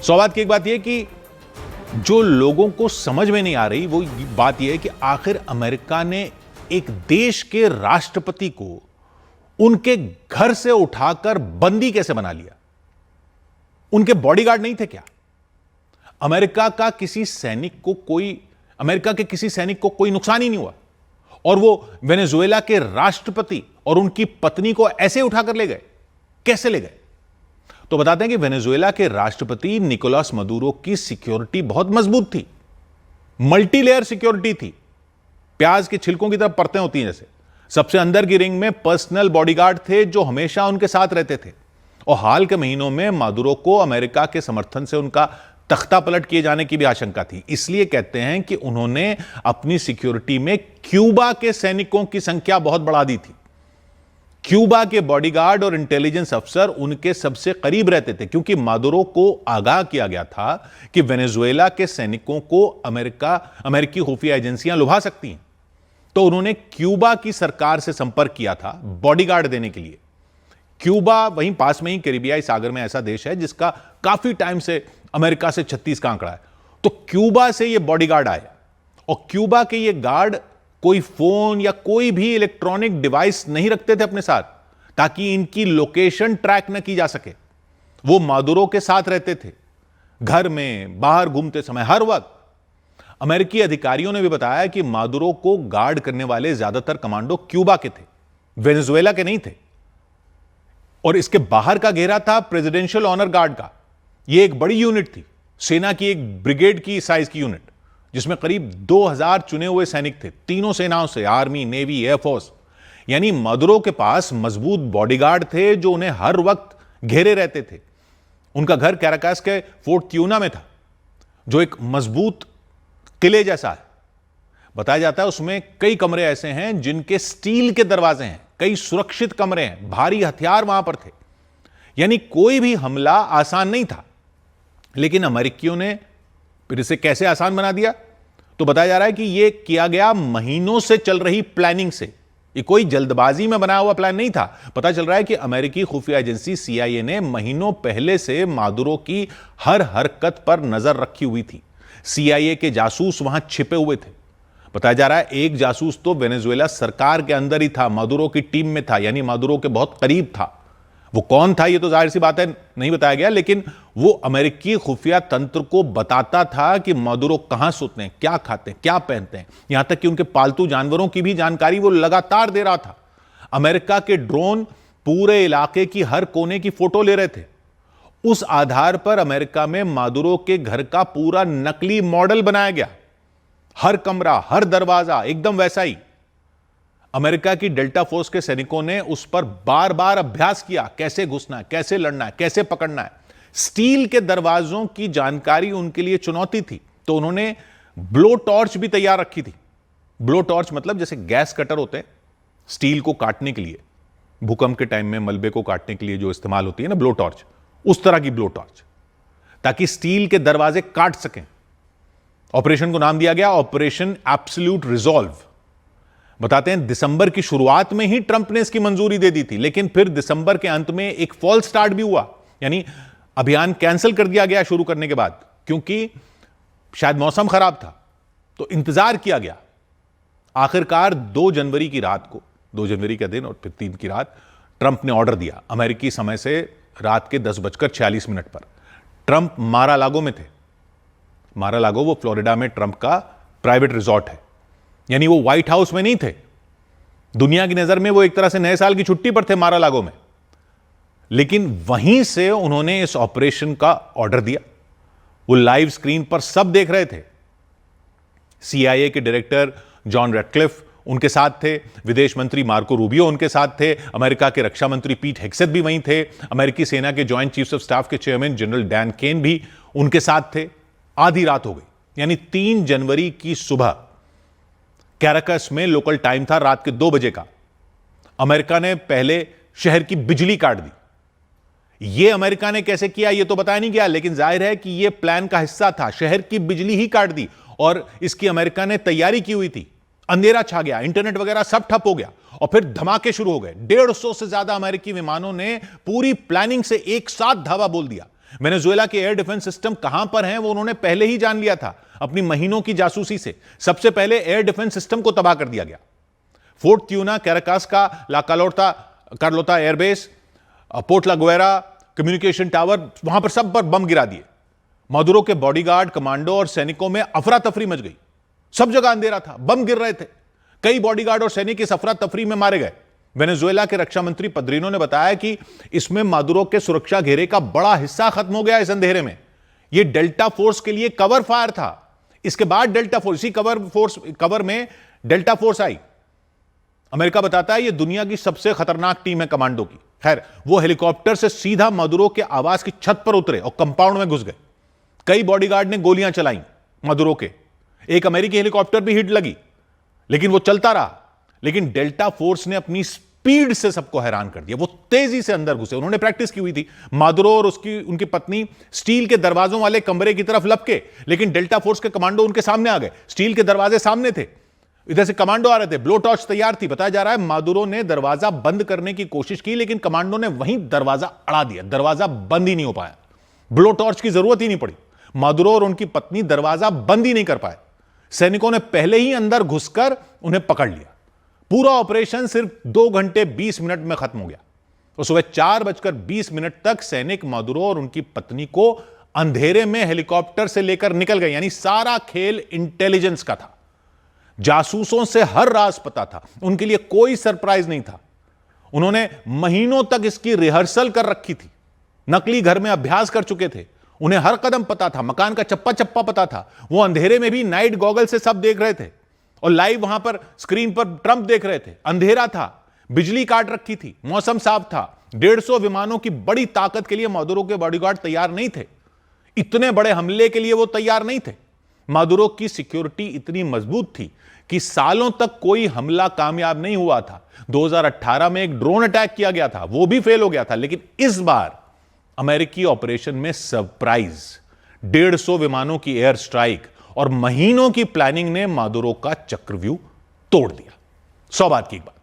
सवाल की एक बात यह कि जो लोगों को समझ में नहीं आ रही वो बात यह है कि आखिर अमेरिका ने एक देश के राष्ट्रपति को उनके घर से उठाकर बंदी कैसे बना लिया? उनके बॉडीगार्ड नहीं थे क्या? अमेरिका के किसी सैनिक को कोई नुकसान ही नहीं हुआ और वो वेनेजुएला के राष्ट्रपति और उनकी पत्नी को ऐसे उठाकर ले गए? कैसे ले गए? तो बताते हैं कि वेनेजुएला के राष्ट्रपति निकोलस मदुरो की सिक्योरिटी बहुत मजबूत थी, मल्टीलेयर सिक्योरिटी थी, प्याज के छिलकों की तरह परतें होती हैं जैसे। सबसे अंदर की रिंग में पर्सनल बॉडीगार्ड थे जो हमेशा उनके साथ रहते थे। और हाल के महीनों में मादुरो को अमेरिका के समर्थन से उनका तख्ता पलट किए जाने की भी आशंका थी। इसलिए कहते हैं कि उन्होंने अपनी सिक्योरिटी में क्यूबा के सैनिकों की संख्या बहुत बढ़ा दी थी। क्यूबा के बॉडीगार्ड और इंटेलिजेंस अफसर उनके सबसे करीब रहते थे क्योंकि मादुरो को आगाह किया गया था कि वेनेजुएला के सैनिकों को अमेरिकी खुफिया एजेंसियां लुभा सकती हैं। तो उन्होंने क्यूबा की सरकार से संपर्क किया था बॉडीगार्ड देने के लिए। क्यूबा वहीं पास में ही कैरिबियाई सागर में ऐसा देश है जिसका काफी टाइम से अमेरिका से 36 का आंकड़ा है। तो क्यूबा से ये बॉडीगार्ड आए और क्यूबा के ये गार्ड कोई फोन या कोई भी इलेक्ट्रॉनिक डिवाइस नहीं रखते थे अपने साथ ताकि इनकी लोकेशन ट्रैक न की जा सके। वो मादुरो के साथ रहते थे, घर में बाहर घूमते समय हर वक्त। अमेरिकी अधिकारियों ने भी बताया कि मादुरो को गार्ड करने वाले ज्यादातर कमांडो क्यूबा के थे, वेनेजुएला के नहीं थे। और इसके बाहर का घेरा था प्रेसिडेंशियल ऑनर गार्ड का। यह एक बड़ी यूनिट थी, सेना की एक ब्रिगेड की साइज की यूनिट, जिसमें करीब 2000 चुने हुए सैनिक थे तीनों सेनाओं से, आर्मी, नेवी, एयरफोर्स। यानी मादुरो के पास मजबूत बॉडीगार्ड थे जो उन्हें हर वक्त घेरे रहते थे। उनका घर कैराकास के फोर्ट ट्यूना में था जो एक मजबूत किले जैसा है। बताया जाता है उसमें कई कमरे ऐसे हैं जिनके स्टील के दरवाजे हैं, कई सुरक्षित कमरे हैं, भारी हथियार वहां पर थे। यानी कोई भी हमला आसान नहीं था। लेकिन अमेरिकियों ने फिर इसे कैसे आसान बना दिया? तो बताया जा रहा है कि यह किया गया महीनों से चल रही प्लानिंग से। यह कोई जल्दबाजी में बना हुआ प्लान नहीं था। पता चल रहा है कि अमेरिकी खुफिया एजेंसी CIA ने महीनों पहले से मादुरो की हर हरकत पर नजर रखी हुई थी। CIA के जासूस वहां छिपे हुए थे। बताया जा रहा है एक जासूस तो वेनेजुएला सरकार के अंदर ही था, मादुरो की टीम में था, यानी मादुरो के बहुत करीब था। वो कौन था ये तो जाहिर सी बात है नहीं बताया गया, लेकिन वो अमेरिकी खुफिया तंत्र को बताता था कि मादुरो कहां सोते हैं, क्या खाते हैं, क्या पहनते हैं। यहां तक कि उनके पालतू जानवरों की भी जानकारी वो लगातार दे रहा था। अमेरिका के ड्रोन पूरे इलाके की हर कोने की फोटो ले रहे थे। उस आधार पर अमेरिका में मादुरो के घर का पूरा नकली मॉडल बनाया गया। हर कमरा, हर दरवाजा एकदम वैसा ही। अमेरिका की डेल्टा फोर्स के सैनिकों ने उस पर बार बार अभ्यास किया, कैसे घुसना है, कैसे लड़ना है, कैसे पकड़ना है। स्टील के दरवाजों की जानकारी उनके लिए चुनौती थी, तो उन्होंने ब्लो टॉर्च भी तैयार रखी थी। ब्लो टॉर्च मतलब जैसे गैस कटर होते हैं स्टील को काटने के लिए, भूकंप के टाइम में मलबे को काटने के लिए जो इस्तेमाल होती है ना ब्लो टॉर्च, उस तरह की ब्लो टॉर्च, ताकि स्टील के दरवाजे काट सकें। ऑपरेशन को नाम दिया गया ऑपरेशन एब्सोल्यूट रिजॉल्व। बताते हैं दिसंबर की शुरुआत में ही ट्रंप ने इसकी मंजूरी दे दी थी, लेकिन फिर दिसंबर के अंत में एक फॉल्स स्टार्ट भी हुआ, यानी अभियान कैंसिल कर दिया गया शुरू करने के बाद, क्योंकि शायद मौसम खराब था। तो इंतजार किया गया। आखिरकार 2 जनवरी की रात को, 2 जनवरी का दिन और फिर 3 की रात, ट्रंप ने ऑर्डर दिया अमेरिकी समय से रात के 10:46 पर। ट्रंप मारा-लागो में थे। मारा-लागो वो फ्लोरिडा में ट्रंप का प्राइवेट रिजॉर्ट है, यानी वो व्हाइट हाउस में नहीं थे। दुनिया की नजर में वो एक तरह से नए साल की छुट्टी पर थे मारा-लागो में। लेकिन वहीं से उन्होंने इस ऑपरेशन का ऑर्डर दिया। वो लाइव स्क्रीन पर सब देख रहे थे। CIA के डायरेक्टर जॉन रैटक्लिफ उनके साथ थे, विदेश मंत्री मार्को रूबियो उनके साथ थे, अमेरिका के रक्षा मंत्री पीट हेग्सेथ भी वहीं थे, अमेरिकी सेना के जॉइंट चीफ्स ऑफ स्टाफ के चेयरमैन जनरल डैन केन भी उनके साथ थे। आधी रात हो गई, यानी 3 जनवरी की सुबह। कैराकस में लोकल टाइम था रात के 2 बजे का। अमेरिका ने पहले शहर की बिजली काट दी। यह अमेरिका ने कैसे किया यह तो बताया नहीं गया, लेकिन जाहिर है कि यह प्लान का हिस्सा था। शहर की बिजली ही काट दी और इसकी अमेरिका ने तैयारी की हुई थी। अंधेरा छा गया, इंटरनेट वगैरह सब ठप हो गया और फिर धमाके शुरू हो गए। 150 से ज्यादा अमेरिकी विमानों ने पूरी प्लानिंग से एक साथ धावा बोल दिया। वेनेजुएला के एयर डिफेंस सिस्टम कहां पर हैं वो उन्होंने पहले ही जान लिया था अपनी महीनों की जासूसी से। सबसे पहले एयर डिफेंस सिस्टम को तबाह कर दिया गया। फोर्ट ट्यूना, कैराकास का ला कार्लोता एयरबेस, पोर्ट ला गुएरा कम्युनिकेशन टावर, वहां पर सब पर बम गिरा दिए। मादुरो के बॉडीगार्ड, कमांडो और सैनिकों में अफरा तफरी मच गई। सब जगह अंधेरा था, बम गिर रहे थे। कई बॉडीगार्ड और सैनिक इस अफरा तफरी में मारे गए। वेनेजुएला के रक्षा मंत्री पद्रिनो ने बताया कि इसमें मादुरो के सुरक्षा घेरे का बड़ा हिस्सा खत्म हो गया। इस अंधेरे में यह डेल्टा फोर्स के लिए कवर फायर था। इसके बाद डेल्टा फोर्स, इसी कवर में डेल्टा फोर्स आई। अमेरिका बताता है यह दुनिया की सबसे खतरनाक टीम है कमांडो की। खैर, वो हेलीकॉप्टर से सीधा मादुरो के आवास की छत पर उतरे और कंपाउंड में घुस गए। कई बॉडीगार्ड ने गोलियां चलाई मादुरो के। एक अमेरिकी हेलीकॉप्टर भी हिट लगी, लेकिन वो चलता रहा। लेकिन डेल्टा फोर्स ने अपनी स्पीड से सबको हैरान कर दिया। वो तेजी से अंदर घुसे। उन्होंने प्रैक्टिस की हुई थी। मादुरो और उनकी पत्नी स्टील के दरवाजों वाले कमरे की तरफ लपके, लेकिन डेल्टा फोर्स के कमांडो उनके सामने आ गए। स्टील के दरवाजे सामने थे, इधर से कमांडो आ रहे थे, ब्लो टॉर्च तैयार थी। बताया जा रहा है मादुरो ने दरवाजा बंद करने की कोशिश की, लेकिन कमांडो ने वहीं दरवाजा अड़ा दिया। दरवाजा बंद ही नहीं हो पाया। ब्लो टॉर्च की जरूरत ही नहीं पड़ी। मादुरो और उनकी पत्नी दरवाजा बंद ही नहीं कर पाए। सैनिकों ने पहले ही अंदर घुसकर उन्हें पकड़ लिया। पूरा ऑपरेशन सिर्फ 2 घंटे 20 मिनट में खत्म हो गया। और सुबह 4:20 तक सैनिक मादुरो और उनकी पत्नी को अंधेरे में हेलीकॉप्टर से लेकर निकल गए। यानी सारा खेल इंटेलिजेंस का था। जासूसों से हर राज पता था। उनके लिए कोई सरप्राइज नहीं था। उन्होंने महीनों तक इसकी रिहर्सल कर रखी थी। नकली घर में अभ्यास कर चुके थे। उन्हें हर कदम पता था, मकान का चप्पा चप्पा पता था। वो अंधेरे में भी नाइट गॉगल से सब देख रहे थे और लाइव वहां पर स्क्रीन पर ट्रंप देख रहे थे। अंधेरा था, बिजली काट रखी थी, मौसम साफ था। 150 विमानों की बड़ी ताकत के लिए मादुरो के बॉडीगार्ड तैयार नहीं थे। इतने बड़े हमले के लिए वो तैयार नहीं थे। मादुरो की सिक्योरिटी इतनी मजबूत थी कि सालों तक कोई हमला कामयाब नहीं हुआ था। 2018 में एक ड्रोन अटैक किया गया था, वो भी फेल हो गया था। लेकिन इस बार अमेरिकी ऑपरेशन में सरप्राइज, 150 विमानों की एयर स्ट्राइक और महीनों की प्लानिंग ने मादुरो का चक्रव्यूह तोड़ दिया। 100 बात की एक बात।